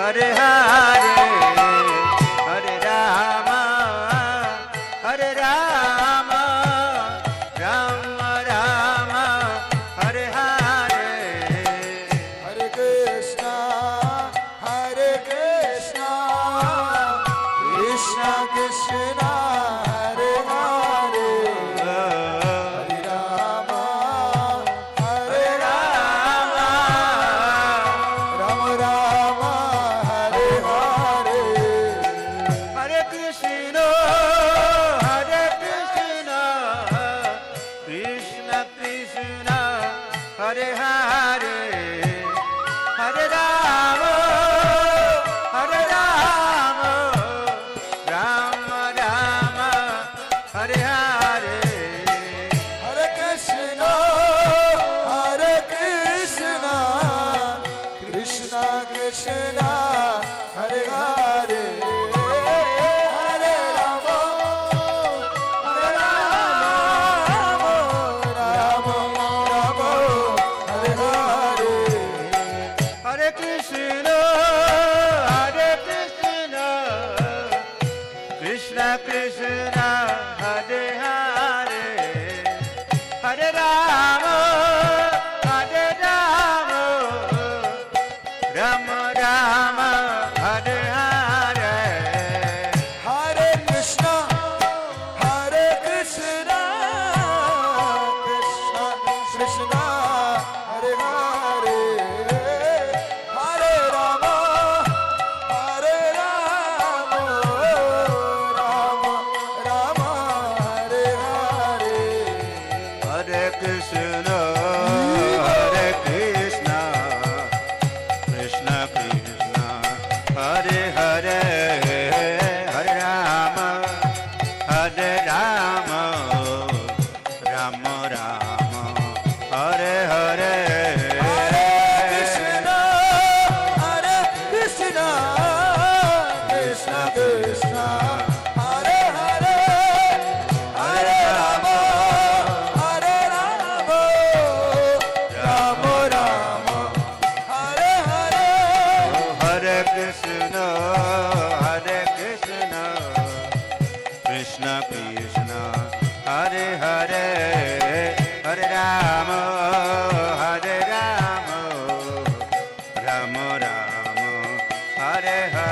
Hare Hare, Hare Rama, Hare Rama, Rama Rama, Hare Hare, Hare Krishna, Hare Krishna, Krishna Krishna, Hare Hare, Hare Rama, Hare Rama, Rama Rama, Hare Hare. Hare Krishna, Hare Krishna, Krishna Krishna, Hare Hare, Hare Rama, Hare Rama, Rama Rama, Hare Hare. Hare Krishna, Hare Krishna, Krishna Krishna, Hare Hare, Hare Rama, Hare Rama, Rama Rama, Hare Hare. Hare Krishna, Hare Krishna, Krishna Krishna, Hare Hare, Hare Rama, Hare Rama, Rama Rama, Hare Hare. Hare Krishna, Hare Krishna, Krishna Krishna, Hare Hare, Hare Rama, Hare Rama, Rama Rama, Hare Hare. Hare Krishna, Hare Krishna, Krishna Krishna, Hare Hare, Hare Rama, Hare Rama, Rama Rama, Hare Hare. Hare Krishna, Hare Krishna, Krishna Krishna, Hare Hare, Hare Rama, Hare Rama, Rama Rama, Hare Hare. Hare Krishna, Hare Krishna, Krishna Krishna, Hare Hare, Hare Rama, Hare Rama, Rama Rama, Hare Hare.